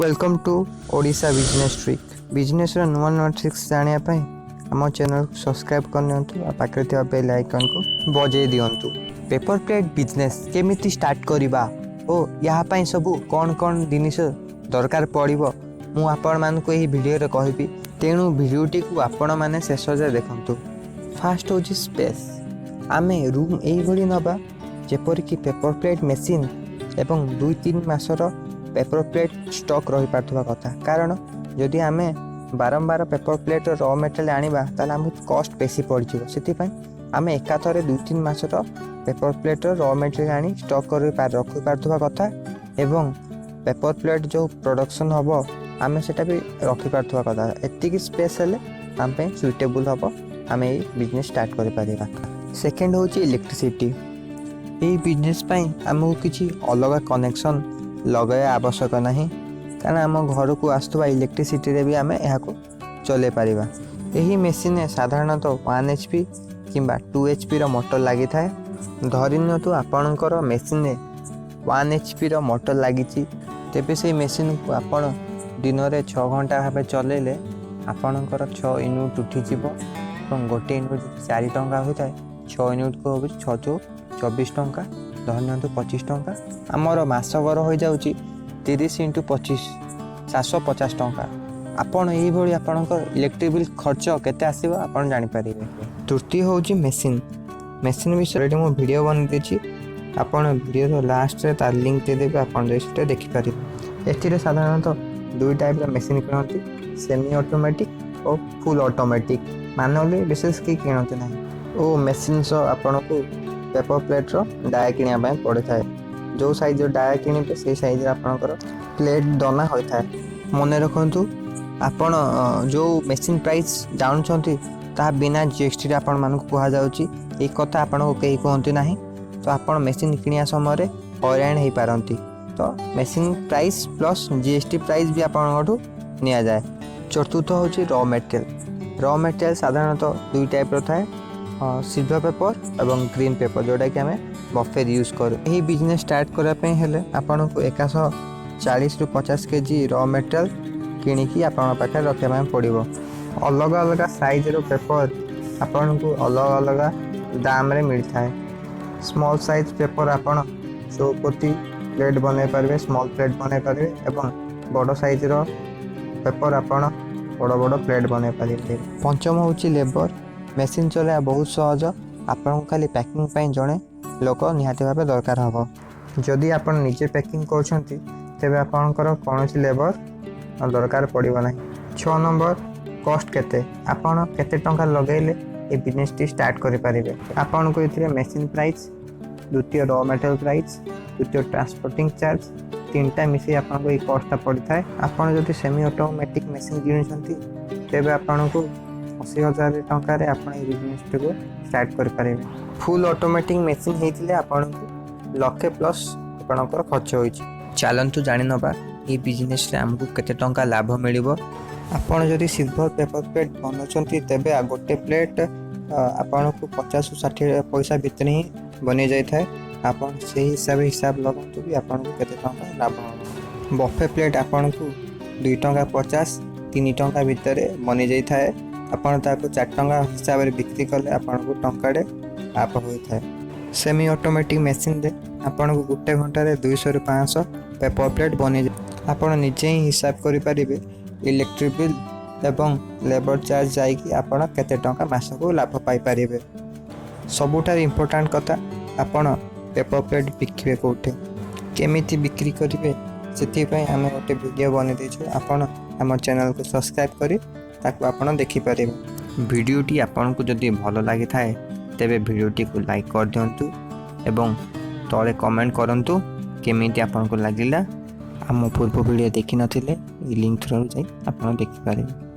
Welcome to Odisha business trick business नुआ नुआ tricks जानापी आम चैनल को सब्सक्राइब कर पाखे थी बेल आइकन को बजे दिंतु। पेपर प्लेट बिजनेस केमिति स्टार्ट करवा और यहाँ सब कौन कौन जिनिस दरकार पड़ो मु आपण मानक यही वीडियो कहबी, तेणु वीडियोटी को आपण मैंने शेष जाए देखु। फास्ट हूँ स्पेस, आम रूम यही नवा जेपरिक पेपर प्लेट मेसीन एवं 2-3 मासर पेपर प्लेट स्टॉक रही पार्थिबा कथा, कारण जदि आम बारंबार पेपर प्लेट रॉ मटेरियल आनिबा ताले हमको कॉस्ट बेसी पड़जिवो। सेति आम एकाथरे 2-3 मासर पेपर प्लेट रॉ मटेरियल आनी स्टॉक कर रखी पार्थिबा कथा एवं पेपर प्लेट जो प्रोडक्शन हम आम सेटा भी रखी पार्थिबा कथा। एतिकी स्पेस हेले आम पे सुइटेबल हम आम ये बिजनेस स्टार्ट कर पारिबा। सेकेंड होची इलेक्ट्रिसिटी। ये बिजनेस पई हमको किछि अलग कनेक्शन लगाया आवश्यक नहीं, कारण आम घर को आसुवा इलेक्ट्रिसिटी रे भी आम यहाँ चले पारिबा। यही मेसीन साधारणतः 1 HP किंबा 2 HP रो मोटर लगी थाए। धरिनियतु आपणकर मेसीन 1 HP रो मोटर लगी, तेबे से मेसीन को आपण दिन में 6 घंटा भाव चलेले आपणकर 6 यूनिट उठीजिव और गोटे यूनिट 4 टंका होता है, 6 यूनिट को हो 6 24 टंका, धरनियंतु 25 टंका। आमर मासकर हो जाउची 30 × 25 750 टंका। आपण यही भली आपणकर इलेक्ट्रिक बिल खर्च केते आसीबो आपण जानि परिबे। तृतीय होची मेसीन। मेसीन विषय रे मो वीडियो बन देछि, आपण वीडियो रो लास्ट रे तार लिंक दे देबे, आपण रेस्ट देखि परिबे। एथिरे साधारणतः 2 टाइप रो मेसीन किनती, सेमी ऑटोमेटिक और फुल ऑटोमेटिक। मानुअली विशेष की किनते नाही। ओ मेसीन सो आपण को पेपर प्लेट रो डाया किनिया पड़े थाए। जो साइज डाया किनिबे से साइज आपणकर प्लेट दना होता है। मन रखु आपण जो मेसीन प्राइस जानते ता बिना जीएसटी रे आपण मानक कहा जाउची, ए कथा आपण को कहीं कहते नाही। तो आपण मेसीन किनिया समय हैरान हो पारती, तो machine price plus GST price भी आपठू निया जाए। चतुर्थ होची रॉ मटेरियल। रॉ मटेरियल साधारणतः 2 टाइप रो थाए, सिल्वर पेपर एवं ग्रीन पेपर, जोटा कि आम बफे यूज करूँ। यही बिजनेस स्टार्ट करने हेले आपन को 140 ରୁ 50 केजी रॉ मटेरियल किणिकी आपण पाखे रखा पड़ो। अलग अलग साइज रो पेपर आपन को अलग अलग दाम रे मिलता है। स्मॉल साइज पेपर आपन चौपती प्लेट बने पारे, स्मॉल प्लेट बने पारे, एवं बड़ साइज रो पेपर आपन बड़ बड़ प्लेट बने पारे। पंचम होची लेबर। मेसीन चलाया बहुत सहज, आपन खाली पैकिंग पे जड़े लोक निहाती भाव दरकार हम। जदि आप निजे पैकिंग करछंती तेबे आपनकर कौन लेबर दरकार पड़ो ना। 6 नंबर कॉस्ट केते। आपन केते टंका लगेले ए बिजनेस टी स्टार्ट करि पारिबे। आपन को इथिरे मेसीन प्राइस, द्वितीय रॉ मटेरियल प्राइस, तृतीय ट्रांसपोर्टिंग चार्ज, 3टा मिसी आपन को कॉस्ट पड़ी थाए। आपन जदि सेमी ऑटोमेटिक मेसीन किनुछंती तेबे आपन को 80,000 टंका रे आपन ए बिजनेस को स्टार्ट कर पारिबे। फुल ऑटोमेटिक मेसीन हेतिले आपन को लक्षे प्लस आपनकर खर्च होइछि। चलंतु जानि नबा ए बिजनेस रे हमकु केते टंका लाभ मिलिबो। आपन जदि सिल्वर पेपर प्लेट बनौछंती तेबे आ गोटे प्लेट आपन को 50 ରୁ 60 पैसा भीतर ही बनि जाय थाए। आपन से हिसाब लगंतु भी आपन को केते टंका लाभ हो। बफे प्लेट आपन को 2 टंका 50 3 टंका भीतर बनि जाय थाए। आपन ताको 4 टंका हिसाब रे बिक्री कले आपन को टंकाडे आप होता है। सेमी ऑटोमेटिक मेसीन दे आपन को गोटे घंटा रे 200 ରୁ 500 पेपर प्लेट बनी जाए। आपन निजे ही हिसाब करि पारिबे इलेक्ट्रिक बिल एवं लेबर चार्ज जाइकी आपन केते टंका मास को लाभ पाई पारिबे। सबुठार इंपोर्टेंट कथा, आपन पेपर प्लेट बिक्री कोठे केमिति बिक्री करिवे सेति पई हम गोटे वीडियो बने देछु। आपन हमर चैनल को सब्सक्राइब करी ताको आपन देखि पारिबे। वीडियोटी आपन को जदि भलो लागि थाए तेबे वीडियोटी को लाइक कर दियंतु एवं तले कमेंट करंतु केमिति आपन को लागिला। आम पूर्व वीडियो देखि नथिले लिंक थ्रू जाई आपन देखि पारिबे।